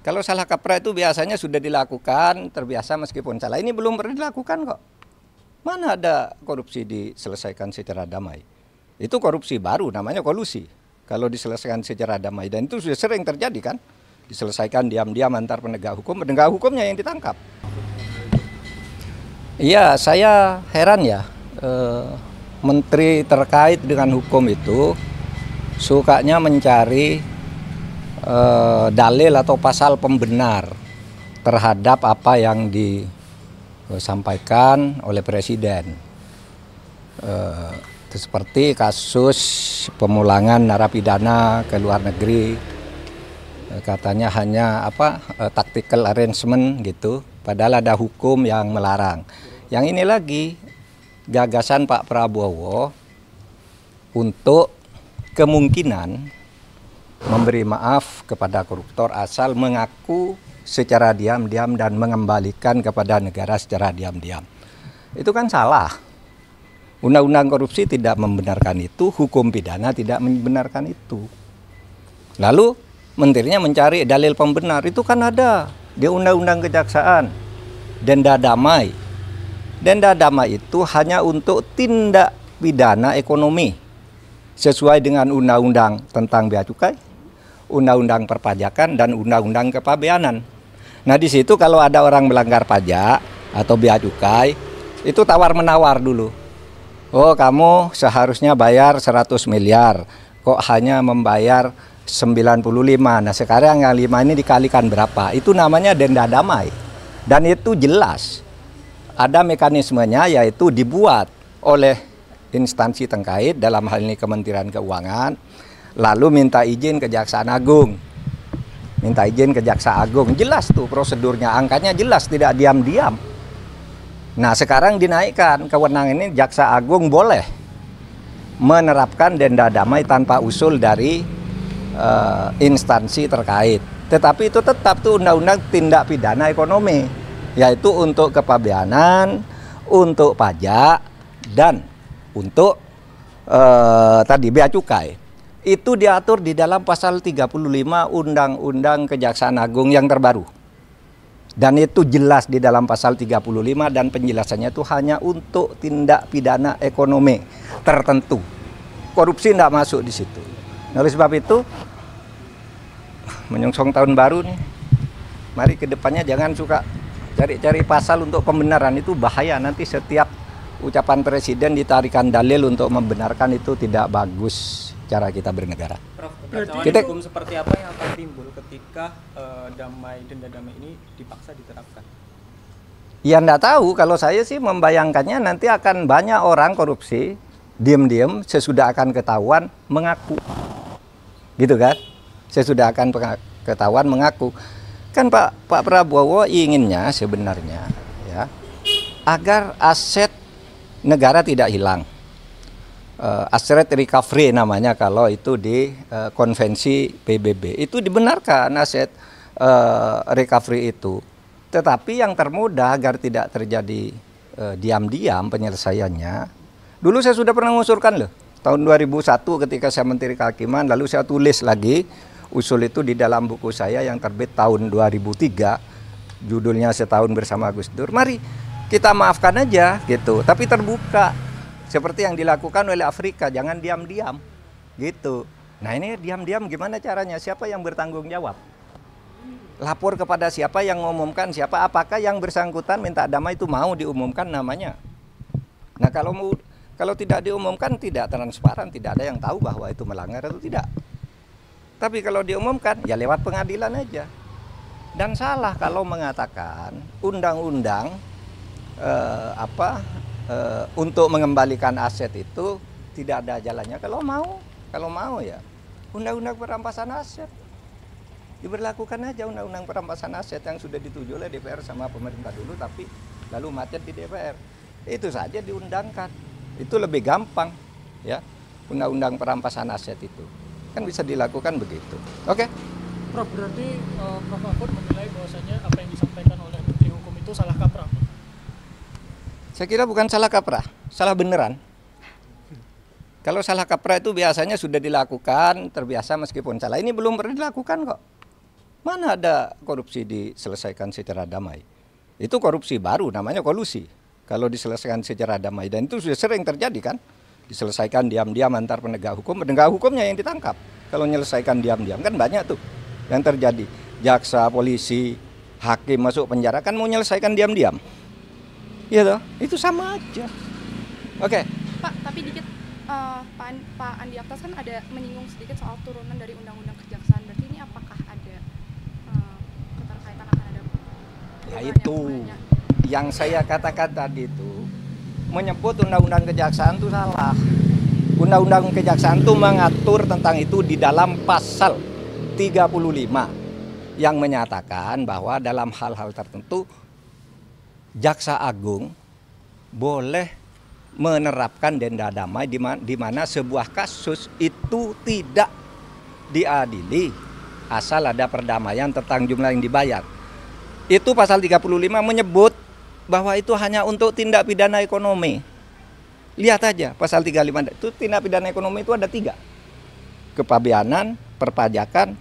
Kalau salah kaprah itu biasanya sudah dilakukan, terbiasa meskipun salah. Ini belum pernah dilakukan kok. Mana ada korupsi diselesaikan secara damai? Itu korupsi baru, namanya kolusi. Kalau diselesaikan secara damai, dan itu sudah sering terjadi kan? Diselesaikan diam-diam antar penegak hukumnya yang ditangkap. Iya, saya heran ya, menteri terkait dengan hukum itu sukanya mencari dalil atau pasal pembenar terhadap apa yang disampaikan oleh Presiden. Seperti kasus pemulangan narapidana ke luar negeri, katanya hanya tactical arrangement gitu, padahal ada hukum yang melarang. Yang ini lagi gagasan Pak Prabowo untuk kemungkinan memberi maaf kepada koruptor asal mengaku secara diam-diam dan mengembalikan kepada negara secara diam-diam. Itu kan salah. Undang-undang korupsi tidak membenarkan itu, hukum pidana tidak membenarkan itu. Lalu menterinya mencari dalil pembenar, itu kan ada di undang-undang kejaksaan, denda damai. Denda damai itu hanya untuk tindak pidana ekonomi sesuai dengan undang-undang tentang bea cukai, undang-undang perpajakan, dan undang-undang kepabeanan. Nah di situ kalau ada orang melanggar pajak atau bea cukai, itu tawar-menawar dulu. Oh kamu seharusnya bayar 100 miliar, kok hanya membayar 95. Nah sekarang yang 5 ini dikalikan berapa? Itu namanya denda damai. Dan itu jelas. Ada mekanismenya, yaitu dibuat oleh instansi terkait, dalam hal ini Kementerian Keuangan, lalu minta izin Kejaksaan Agung. Minta izin Kejaksaan Agung, jelas tuh prosedurnya, angkanya jelas, tidak diam-diam. Nah sekarang dinaikkan, kewenangan ini Jaksa Agung boleh menerapkan denda damai tanpa usul dari instansi terkait. Tetapi itu tetap tuh undang-undang tindak pidana ekonomi, yaitu untuk kepabeanan, untuk pajak, dan untuk tadi bea cukai. Itu diatur di dalam pasal 35 Undang-Undang Kejaksaan Agung yang terbaru. Dan itu jelas di dalam pasal 35, dan penjelasannya itu hanya untuk tindak pidana ekonomi tertentu. Korupsi tidak masuk di situ. Nah, oleh sebab itu menyongsong tahun baru nih, mari ke depannya jangan suka cari-cari pasal untuk pembenaran, itu bahaya. Nanti setiap ucapan Presiden ditarikan dalil untuk membenarkan, itu tidak bagus cara kita bernegara. Prof, kekacauan hukum seperti apa yang akan timbul ketika denda damai ini dipaksa diterapkan? Ya enggak tahu, kalau saya sih membayangkannya nanti akan banyak orang korupsi diam-diam, sesudah akan ketahuan mengaku. Gitu kan? Sesudah akan ketahuan mengaku. Kan Pak Prabowo inginnya sebenarnya ya agar aset negara tidak hilang. Asset recovery namanya kalau itu di konvensi PBB. Itu dibenarkan aset recovery itu. Tetapi yang termudah agar tidak terjadi diam-diam penyelesaiannya. Dulu saya sudah pernah mengusulkan loh. Tahun 2001 ketika saya Menteri Kehakiman, lalu saya tulis lagi usul itu di dalam buku saya yang terbit tahun 2003. Judulnya Setahun Bersama Gus Dur. Mari kita maafkan aja gitu, tapi terbuka. Seperti yang dilakukan oleh Afrika, jangan diam-diam gitu. Nah ini diam-diam gimana caranya? Siapa yang bertanggung jawab? Lapor kepada siapa yang mengumumkan siapa? Apakah yang bersangkutan minta damai itu mau diumumkan namanya? Nah kalau tidak diumumkan, tidak transparan, tidak ada yang tahu bahwa itu melanggar atau tidak. Tapi kalau diumumkan, ya lewat pengadilan aja. Dan salah kalau mengatakan undang-undang untuk mengembalikan aset itu tidak ada jalannya. Kalau mau ya undang-undang perampasan aset diberlakukan aja, undang-undang perampasan aset yang sudah dituju oleh DPR sama pemerintah dulu, tapi lalu macet di DPR. Itu saja diundangkan, itu lebih gampang ya. Undang-undang perampasan aset itu kan bisa dilakukan begitu. Oke. Prof, berarti Prof Mahfud menilai bahwasanya apa yang disampaikan oleh Menteri Hukum itu salah kaprah. Saya kira bukan salah kaprah, salah beneran. Kalau salah kaprah itu biasanya sudah dilakukan, terbiasa meskipun salah. Ini belum pernah dilakukan kok. Mana ada korupsi diselesaikan secara damai? Itu korupsi baru, namanya kolusi. Kalau diselesaikan secara damai, dan itu sudah sering terjadi kan? Diselesaikan diam-diam antar penegak hukumnya yang ditangkap. Kalau menyelesaikan diam-diam kan banyak tuh yang terjadi. Jaksa, polisi, hakim masuk penjara kan mau menyelesaikan diam-diam. Iya toh? Itu sama aja. Oke. Pak, tapi dikit Pak Andi Aktas kan ada menyinggung sedikit soal turunan dari Undang-Undang Kejaksaan. Berarti ini apakah ada keterkaitan akan ada Ya itu yang saya katakan tadi itu menyebut Undang-Undang Kejaksaan itu salah. Undang-Undang Kejaksaan itu mengatur tentang itu di dalam pasal 35 yang menyatakan bahwa dalam hal-hal tertentu Jaksa Agung boleh menerapkan denda damai di mana sebuah kasus itu tidak diadili asal ada perdamaian tentang jumlah yang dibayar. Itu pasal 35 menyebut bahwa itu hanya untuk tindak pidana ekonomi. Lihat aja pasal 35 itu tindak pidana ekonomi itu ada 3. Kepabeanan, perpajakan,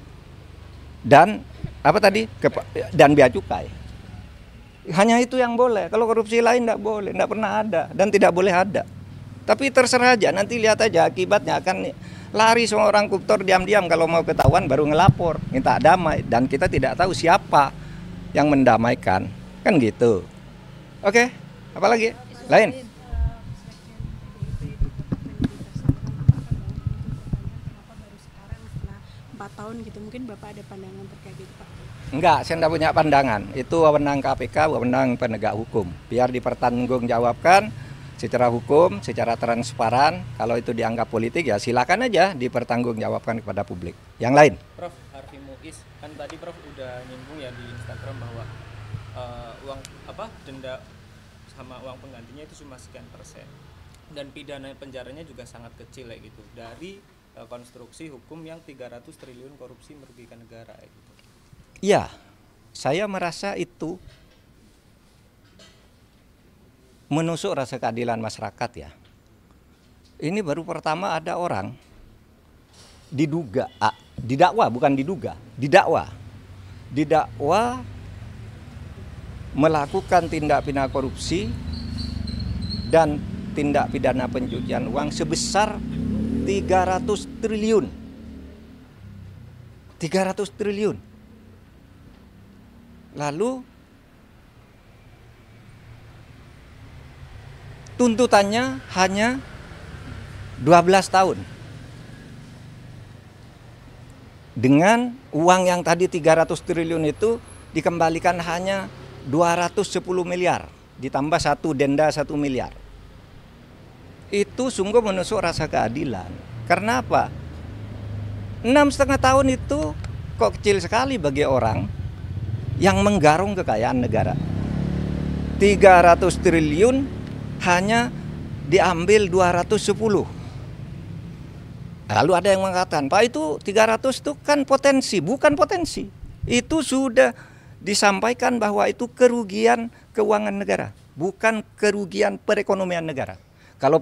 dan apa tadi? Dan bea cukai. Hanya itu yang boleh. Kalau korupsi lain tidak boleh, tidak pernah ada dan tidak boleh ada. Tapi terserah aja, nanti lihat aja akibatnya akan lari semua orang koruptor diam-diam kalau mau ketahuan baru ngelapor, minta damai dan kita tidak tahu siapa yang mendamaikan. Kan gitu. Oke, apa lagi? Lain? Tahun gitu, mungkin Bapak ada pandangan terkait itu, Pak? Enggak, saya tidak punya pandangan. Itu wewenang KPK, wewenang penegak hukum. Biar dipertanggungjawabkan secara hukum, secara transparan. Kalau itu dianggap politik ya silakan aja dipertanggungjawabkan kepada publik. Yang lain? Prof, Harfi Muiz, kan tadi Prof udah nyinggung ya di Instagram bahwa uang denda sama uang penggantinya itu cuma sekian persen. Dan pidana penjaranya juga sangat kecil kayak gitu. Dari konstruksi hukum yang 300 triliun korupsi merugikan negara gitu. Ya, saya merasa itu menusuk rasa keadilan masyarakat ya. Ini baru pertama ada orang didakwa melakukan tindak pidana korupsi dan tindak pidana pencucian uang sebesar 300 triliun. 300 triliun. Lalu tuntutannya hanya 12 tahun. Dengan uang yang tadi 300 triliun itu dikembalikan hanya 210 miliar. Ditambah satu denda 1 miliar. Itu sungguh menusuk rasa keadilan. Karena apa? 6,5 tahun itu kok kecil sekali bagi orang yang menggarung kekayaan negara. 300 triliun hanya diambil 210. Lalu ada yang mengatakan, Pak itu 300 itu kan potensi, bukan potensi. Itu sudah disampaikan bahwa itu kerugian keuangan negara, bukan kerugian perekonomian negara. Kalau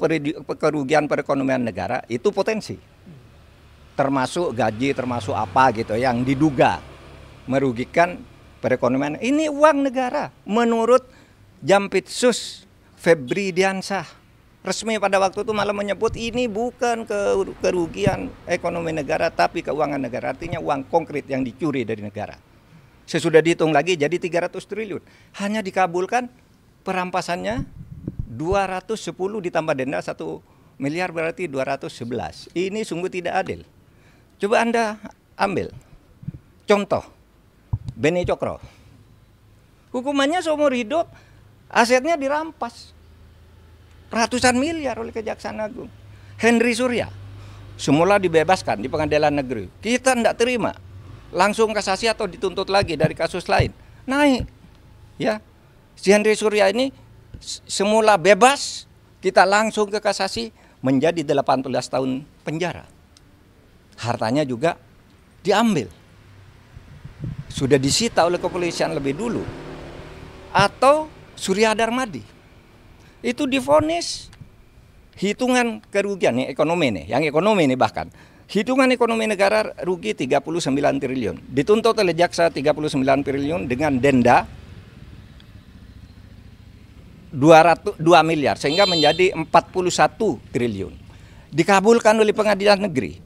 kerugian perekonomian negara itu potensi. Termasuk gaji, termasuk apa gitu yang diduga merugikan perekonomian. Ini uang negara menurut Jampitsus Febri Diansyah. Resmi pada waktu itu malah menyebut ini bukan kerugian ekonomi negara tapi keuangan negara. Artinya uang konkret yang dicuri dari negara. Sesudah dihitung lagi jadi 300 triliun. Hanya dikabulkan perampasannya 210 ditambah denda 1 miliar berarti 211. Ini sungguh tidak adil. Coba Anda ambil contoh Beni Cokro. Hukumannya seumur hidup, asetnya dirampas. Ratusan miliar oleh Kejaksaan Agung. Henry Surya semula dibebaskan di pengadilan negeri. Kita tidak terima. Langsung kasasi atau dituntut lagi dari kasus lain. Naik. Ya. Si Henry Surya ini semula bebas, kita langsung ke kasasi menjadi 18 tahun penjara. Hartanya juga diambil. Sudah disita oleh kepolisian lebih dulu. Atau Surya Darmadi. Itu divonis hitungan kerugian nih ekonomi nih, yang ekonomi nih bahkan Hitungan ekonomi negara rugi 39 triliun. Dituntut oleh jaksa 39 triliun dengan denda 2 miliar sehingga menjadi 41 triliun. Dikabulkan oleh pengadilan negeri.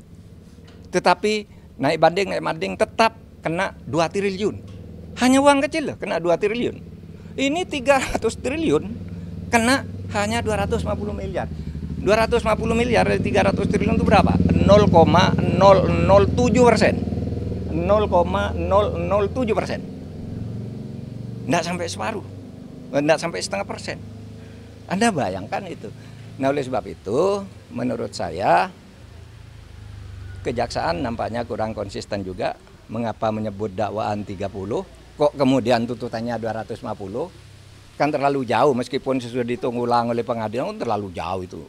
Tetapi naik banding tetap kena 2 triliun. Hanya uang kecil loh, kena 2 triliun. Ini 300 triliun kena hanya 250 miliar. 250 miliar dari 300 triliun itu berapa? 0,007%. 0,007%. Nggak sampai separuh. Nggak sampai setengah persen. Anda bayangkan itu. Nah oleh sebab itu menurut saya kejaksaan nampaknya kurang konsisten juga. Mengapa menyebut dakwaan 30, kok kemudian tuntutannya 250? Kan terlalu jauh meskipun sudah dihitung ulang oleh pengadilan terlalu jauh itu.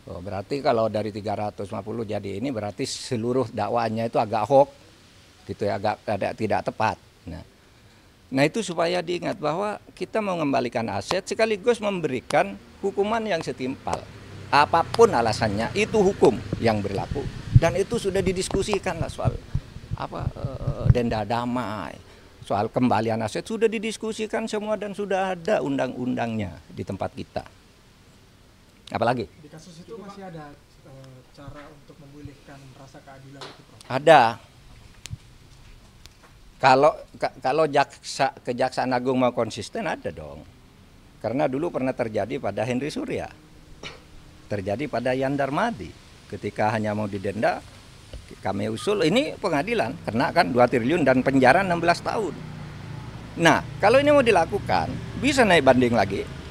Oh, berarti kalau dari 350 jadi ini berarti seluruh dakwaannya itu agak hoax gitu ya, agak tidak tepat. Nah itu supaya diingat bahwa kita mau mengembalikan aset sekaligus memberikan hukuman yang setimpal. Apapun alasannya itu hukum yang berlaku dan itu sudah didiskusikan lah soal denda damai, soal kembalian aset sudah didiskusikan semua dan sudah ada undang-undangnya di tempat kita. Apalagi? Di kasus itu masih ada cara untuk memulihkan rasa keadilan itu, Prof? Ada. Kalau Kejaksaan Agung mau konsisten ada dong. Karena dulu pernah terjadi pada Henry Surya. Terjadi pada Yan Darmadi. Ketika hanya mau didenda, kami usul ini pengadilan. Kena kan 2 triliun dan penjara 16 tahun. Nah, kalau ini mau dilakukan, bisa naik banding lagi.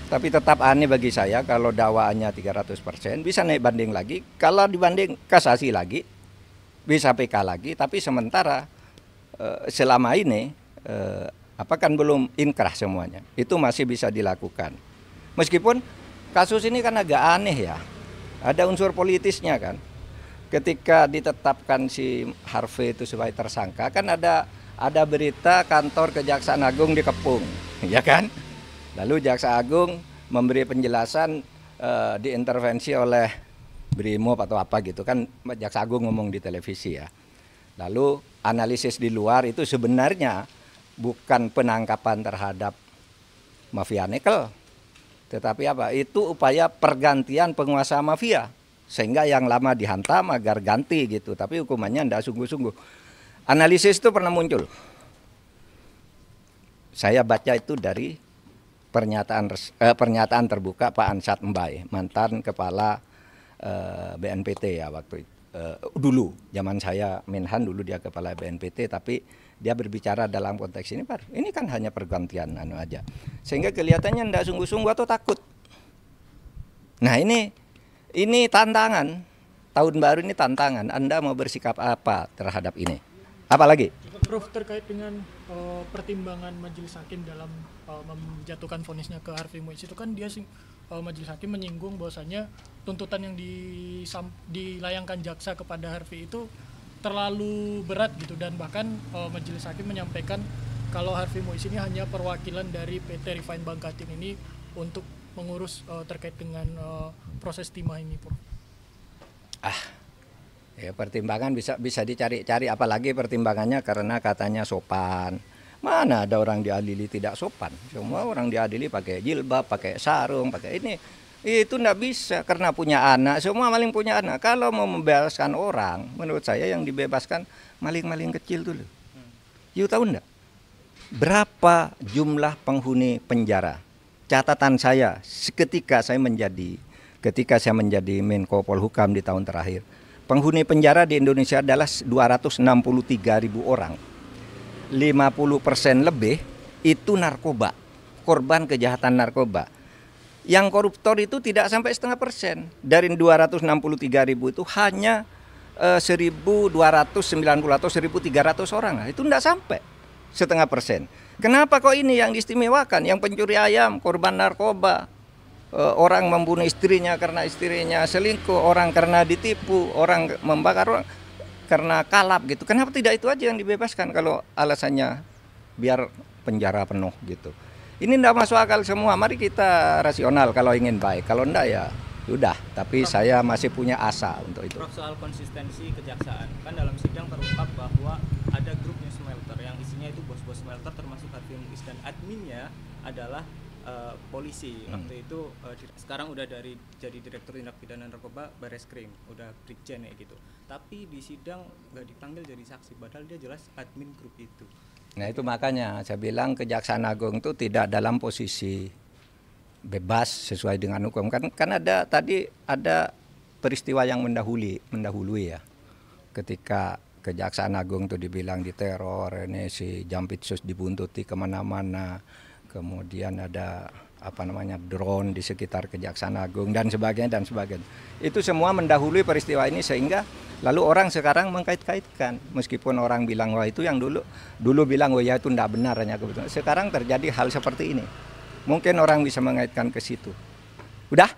Tapi tetap aneh bagi saya kalau dakwaannya 300%, bisa naik banding lagi. Kalau dibanding kasasi lagi, bisa PK lagi. Tapi sementara selama ini kan belum inkrah semuanya. Itu masih bisa dilakukan. Meskipun kasus ini kan agak aneh ya. Ada unsur politisnya kan. Ketika ditetapkan si Harvey itu sebagai tersangka, kan ada berita kantor Kejaksaan Agung dikepung, ya kan? Lalu Jaksa Agung memberi penjelasan diintervensi oleh Brimob atau apa gitu kan, Jaksa Agung ngomong di televisi ya. Lalu analisis di luar itu sebenarnya bukan penangkapan terhadap mafia nikel, tetapi apa? Itu upaya pergantian penguasa mafia sehingga yang lama dihantam agar ganti gitu. Tapi hukumannya tidak sungguh-sungguh. Analisis itu pernah muncul. Saya baca itu dari pernyataan terbuka Pak Ansat Mbae, mantan kepala BNPT ya waktu itu. Dulu zaman saya Menhan dulu dia kepala BNPT, tapi dia berbicara dalam konteks ini kan hanya pergantian aja. Sehingga kelihatannya tidak sungguh-sungguh atau takut. Nah ini tantangan. Tahun baru ini tantangan. Anda mau bersikap apa terhadap ini? Apalagi? Prof, terkait dengan pertimbangan majelis hakim dalam menjatuhkan vonisnya ke Harvey Muiz itu kan dia majelis hakim menyinggung bahwasanya tuntutan yang dilayangkan jaksa kepada Harvey itu terlalu berat gitu, dan bahkan majelis hakim menyampaikan kalau Harvey Muiz ini hanya perwakilan dari PT Refine Bangkatin ini untuk mengurus terkait dengan proses timah ini, Prof. Ya pertimbangan bisa dicari-cari, apalagi pertimbangannya karena katanya sopan. Mana ada orang diadili tidak sopan? Semua orang diadili pakai jilbab, pakai sarung, pakai ini. Itu enggak bisa karena punya anak, semua maling punya anak. Kalau mau membebaskan orang, menurut saya yang dibebaskan maling-maling kecil dulu. You tahu enggak? Berapa jumlah penghuni penjara? Catatan saya ketika saya menjadi Menko Polhukam di tahun terakhir, penghuni penjara di Indonesia adalah 263.000 orang. 50% lebih itu narkoba, korban kejahatan narkoba. Yang koruptor itu tidak sampai 0,5%. Dari 263.000 itu hanya 1.290 atau 1.300 orang. Itu tidak sampai 0,5%. Kenapa kok ini yang diistimewakan? Yang pencuri ayam, korban narkoba, orang membunuh istrinya karena istrinya selingkuh, orang karena ditipu, orang membakar orang karena kalap gitu. Kenapa tidak itu aja yang dibebaskan kalau alasannya biar penjara penuh gitu. Ini tidak masuk akal semua. Mari kita rasional kalau ingin baik. Kalau enggak ya Sudah, tapi saya masih punya asa untuk itu. Prof, soal konsistensi kejaksaan, kan dalam sidang terungkap bahwa ada grup New Smelter yang isinya itu bos-bos smelter termasuk Harvey Muiz dan adminnya adalah polisi. Waktu itu sekarang udah jadi direktur tindak pidana narkoba Bareskrim, udah brigjen ya gitu. Tapi di sidang nggak dipanggil jadi saksi, padahal dia jelas admin grup itu. Nah itu makanya saya bilang Kejaksaan Agung itu tidak dalam posisi bebas sesuai dengan hukum. Kan ada peristiwa yang mendahului ya. Ketika Kejaksaan Agung itu dibilang diteror, ini si Jampitsus dibuntuti kemana-mana, kemudian ada drone di sekitar Kejaksaan Agung dan sebagainya. Itu semua mendahului peristiwa ini sehingga lalu orang sekarang mengkait-kaitkan, meskipun orang bilang wah itu yang dulu bilang oh ya itu tidak benar hanya kebetulan. Sekarang terjadi hal seperti ini. Mungkin orang bisa mengaitkan ke situ. Udah?